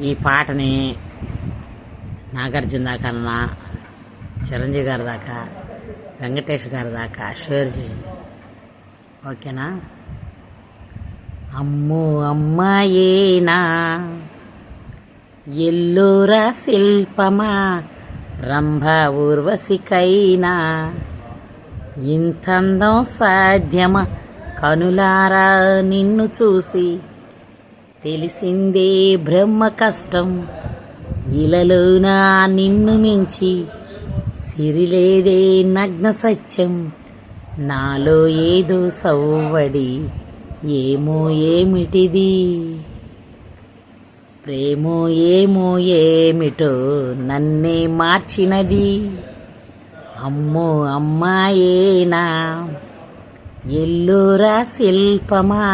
ఈ పాటని నాగార్జున దాకా అన్న, చిరంజీవి గారి దాకా, వెంకటేష్ గారి దాకా షేర్ చేయండి. ఓకేనా? అమ్మో అమ్మాయేనా ఎల్లోరా శిల్పమా రంభ ఊర్వశికైనా ఇంతందం సాధ్యమా కనులారా నిన్ను చూసి తెలిసిందే బ్రహ్మ కష్టం ఇలలోనా నిన్ను మించి సిరిలేదే నగ్న సత్యం నాలో ఏదో సవ్వడి ఏమో ఏమిటిది ప్రేమో ఏమో ఏమిటో నన్నే మార్చినది అమ్మో అమ్మాయేనా ఎల్లోరా శిల్పమా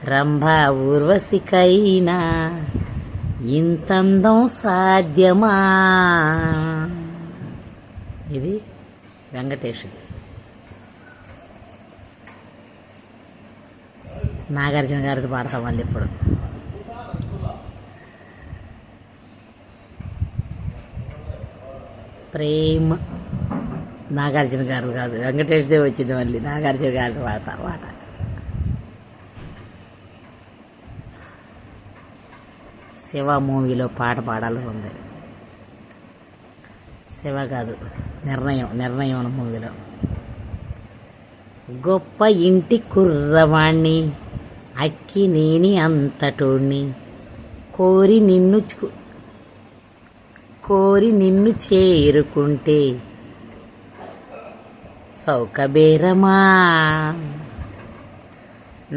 రంభ ఊర్వశికైనా ఇంతందం సాధ్యమా. ఇది వెంకటేష్ది. నాగార్జున గారిది పాడతాం మళ్ళీ ఇప్పుడు. ప్రేమ నాగార్జున గారు కాదు, వెంకటేష్దే వచ్చింది మళ్ళీ. నాగార్జున గారిది పాడతా పాట. శివ మూవీలో పాట పాడాలని ఉంది. శివ కాదు, నిర్ణయం అన్న మూవీలో. గొప్ప ఇంటి కుర్రవాణ్ణి అక్కి నేని అంతటోణ్ణి కోరి నిన్ను చేరుకుంటే సౌకబేరమా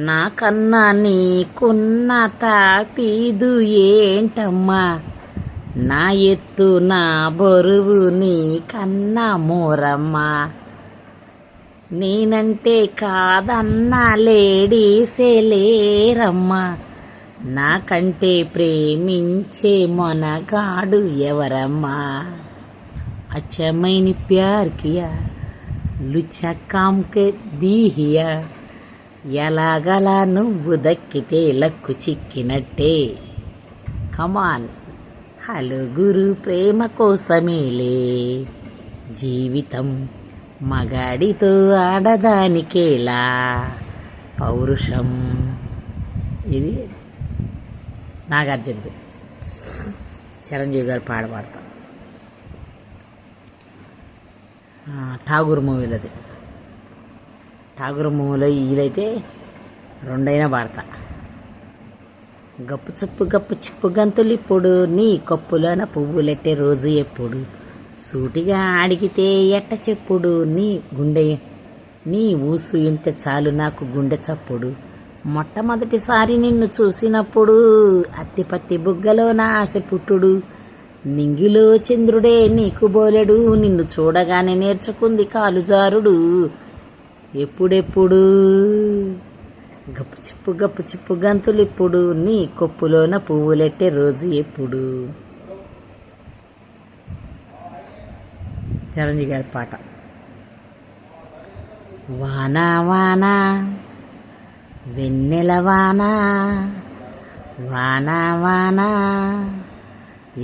నాకన్నా నీకున్న తాపీదు ఏంటమ్మా నా ఎత్తు నా బరువు నీ కన్నా మోరమ్మా నేనంటే కాదన్నా లేడీసే లేరమ్మా నాకంటే ప్రేమించే మొనగాడు ఎవరమ్మా అచ్చమైని ప్యార్ కియా లుచ్చా కామ్కే దీహియా ఎలాగలా నువ్వు దక్కితే లక్కు చిక్కినట్టే కమాన్ హలో గురు ప్రేమ కోసమేలే జీవితం మగాడితో ఆడదానికేలా పౌరుషం. ఇది నాగార్జునది. చిరంజీవి గారు పాడతా. ఠాగూర్ మూవీలోది. ఠాగూర్ మూవీలో వీలైతే రెండైనా పాడతా. గప్పు చిప్పు గంతులిప్పుడు నీ కప్పులోన పువ్వులెట్టే రోజు ఎప్పుడు సూటిగా అడిగితే ఎట్ట చెప్పుడు నీ ఊసు ఇంటే చాలు నాకు గుండె చప్పుడు మొట్టమొదటిసారి నిన్ను చూసినప్పుడు అత్తిపత్తి బుగ్గలో నా ఆశ పుట్టుడు నింగిలో చంద్రుడే నీకు బోలెడు నిన్ను చూడగానే నేర్చుకుంది కాలుజారుడు ఎప్పుడెప్పుడు గప్పు చిప్పు గంతులిప్పుడు నీ కొప్పులోన పువ్వులెట్టే రోజు ఎప్పుడు. చిరంజీవి గారి పాట. వానా వానా వెన్నెల వానా వానా వానా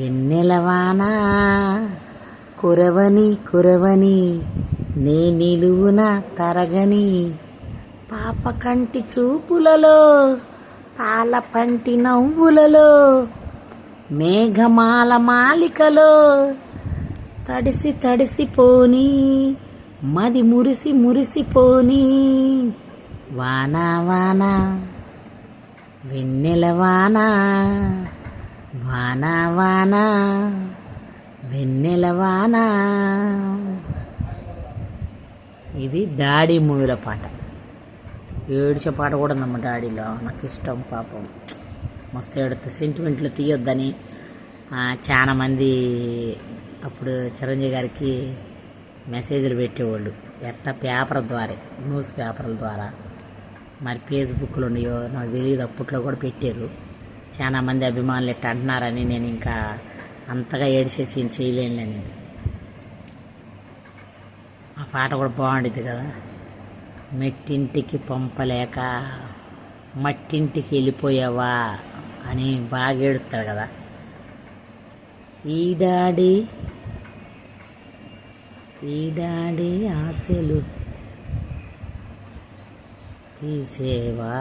ఎన్నెల వానా కురవని నే నిలువున తరగని పాప కంటి చూపులలో పాల పంటి నవ్వులలో మేఘమాల మాలికలో తడిసిపోని మది మురిసిపోని వానా వానా వెన్నెల వానా వానా వానా వెన్నెల వానా. ఇది డాడీ మూవీలో పాట. ఏడ్చే పాట కూడా ఉందమ్మ డాడీలో. నాకు ఇష్టం పాపం. మస్తు ఏడుతా. సెంటిమెంట్లు తీయొద్దని చాలా మంది అప్పుడు చిరంజీవి గారికి మెసేజ్లు పెట్టేవాళ్ళు. పేపర్ ద్వారా, న్యూస్ పేపర్ల ద్వారా, మరి ఫేస్బుక్లో ఉన్నాయో నాకు తెలియదు. అప్పట్లో కూడా పెట్టారు. చాలా మంది అభిమానులు ఎట్ట అంటున్నారని నేను ఇంకా అంతగా ఏడిచేసి చేయలేనులేని. ఆ పాట కూడా బాగుండిద్ది కదా. మెట్టింటికి పంపలేక మట్టింటికి వెళ్ళిపోయావా అని బాగా ఏడుస్తాడు కదా. ఈడాడి ఆశలు తీసేవా,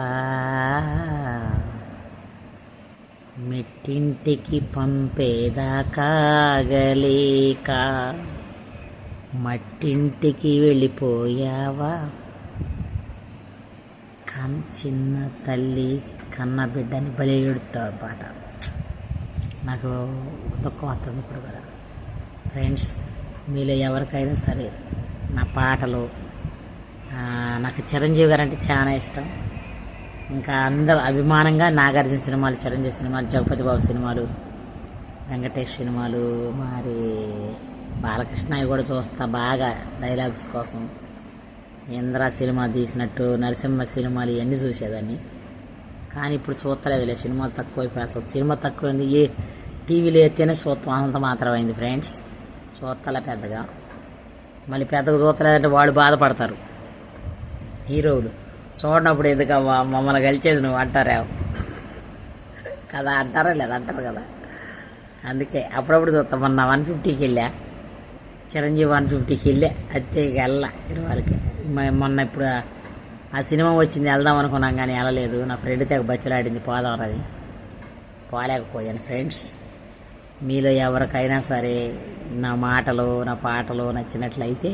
మెట్టింటికి పంపేదాకాగలేక మట్టింటికి వెళ్ళిపోయావా. చిన్న తల్లి కన్న బిడ్డని బలి ఎడుతావు పాట. నాకు దుఃఖం వస్తుంది ఇప్పుడు కూడా. ఫ్రెండ్స్, మీలో ఎవరికైనా సరే నా పాటలు, నాకు చిరంజీవి గారు అంటే చాలా ఇష్టం. ఇంకా అందరూ అభిమానంగా నాగార్జున సినిమాలు, చిరంజీవి సినిమాలు, జగపతి బాబు సినిమాలు, వెంకటేష్ సినిమాలు, మరి బాలకృష్ణ కూడా చూస్తా బాగా డైలాగ్స్ కోసం. ఇంద్ర సినిమా తీసినట్టు నరసింహ సినిమాలు ఇవన్నీ చూసేదాన్ని. కానీ ఇప్పుడు చూస్తలేదులే, సినిమాలు తక్కువైపోయాయి. సినిమా తక్కువైంది, ఏ టీవీలో ఎత్తేనే చూస్తాం, అంత మాత్రమైంది ఫ్రెండ్స్. చూస్తలే పెద్దగా. మళ్ళీ పెద్దగా చూస్తలేదంటే వాళ్ళు బాధపడతారు హీరోలు. చూడనప్పుడు ఎందుకమ్మా మమ్మల్ని కలిచేది నువ్వు అంటారా కదా, అంటారా లేదా, అంటారు కదా. అందుకే అప్పుడప్పుడు చూస్తాం. మొన్న 150కి వెళ్ళా, చిరంజీవి 150కి వెళ్ళా, అంతే వెళ్ళా సినిమాలకి. మొన్న ఇప్పుడు ఆ సినిమా వచ్చింది, వెళ్దాం అనుకున్నాం కానీ వెళ్ళలేదు. నా ఫ్రెండ్ తెగ బతిలాడింది పోదామని, పోలేకపోయాను. ఫ్రెండ్స్, మీలో ఎవరికైనా సరే నా మాటలు, నా పాటలు నచ్చినట్లయితే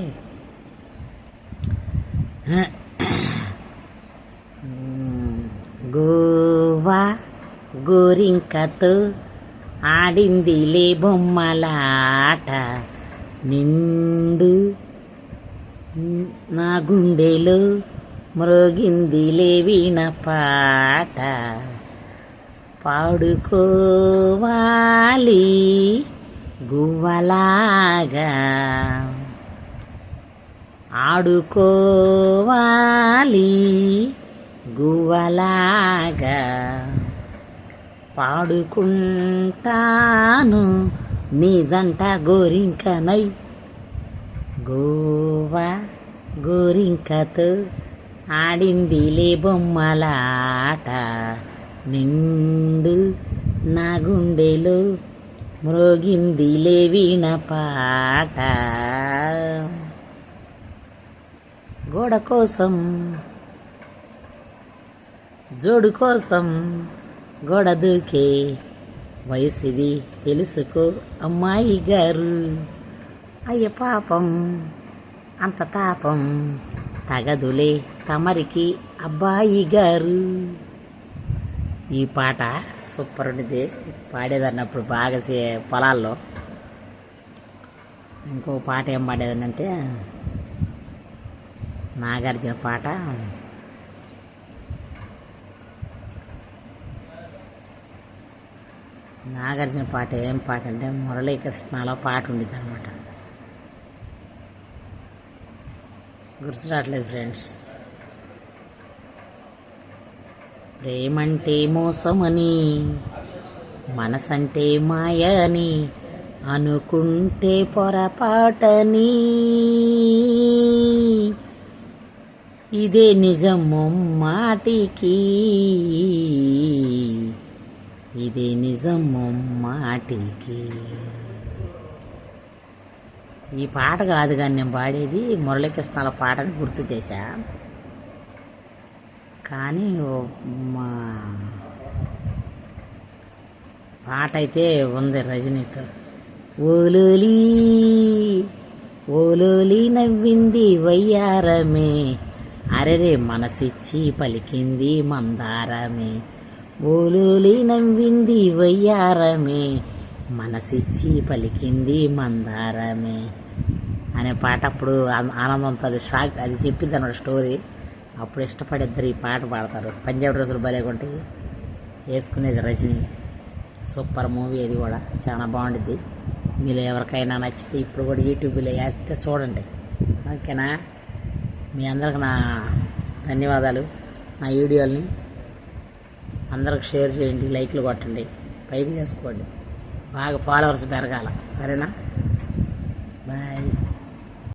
గోవా గోరింకతో ఆడిందిలే బొమ్మలాట, నిండు నా గుండెలో మ్రోగిందిలే వీణ పాట, పాడుకోవాలి గువ్వలాగా, ఆడుకోవాలి గువ్వలాగా, పాడుకుంటాను నీ జంట గోరింకనై. గోవా గోరింకతో ఆడిందిలే బొమ్మలాట, నిండు నా గుండెలో మ్రోగిందిలే వీణ పాట, గోడ కోసం జోడు కోసం గోడ దూకే వయసుది తెలుసుకో అమ్మాయి గారు. అయ్య పాపం అంత తాపం తగదులే తమరికి అబ్బాయి గారు. ఈ పాట సూపర్ ఉండేది, పాడేదన్నప్పుడు బాగా పొలాల్లో. ఇంకో పాట ఏం పాడేదనంటే నాగార్జున పాట, నాగార్జున పాట ఏం పాట అంటే మురళీకృష్ణలో పాట ఉండేది అనమాట, గుర్తు రావట్లేదు ఫ్రెండ్స్. ప్రేమంటే మోసమని, మనసంటే మాయని, అనుకుంటే పొరపాటని, ఇదే నిజం మాటికి, ఇదే నిజం మాటికి. ఈ పాట కాదు కానీ నేను పాడేది మురళీకృష్ణాల పాటని గుర్తు చేశా. కానీ మా పాట అయితే ఉంది రజనీతో. ఓలోలి ఓలోలి నవ్వింది వయ్యారమే, అరెరే మనసిచ్చి పలికింది మందారమే, ఓలోలి నవ్వింది వయ్యారమే, మనసిచ్చి పలికింది మందారమే అనే పాట అప్పుడు ఆనందంతో అది షాక్, అది చెప్పింది అన్నమాట స్టోరీ. అప్పుడు ఇష్టపడిద్దరు ఈ పాట పాడతారు. పంజాబ్ డ్రెస్సులు భలేగుంటాయి వేసుకునేది రజనీ. సూపర్ మూవీ అది కూడా, చాలా బాగుంటుంది. మీరు ఎవరికైనా నచ్చితే ఇప్పుడు కూడా యూట్యూబ్లో వేస్తే చూడండి, ఓకేనా. మీ అందరికి నా ధన్యవాదాలు. నా వీడియోల్ని అందరికి షేర్ చేయండి, లైక్లు కొట్టండి, పైకి చేసుకోండి, బాగా ఫాలోవర్స్ పెరగాల, సరేనా. బాయ్.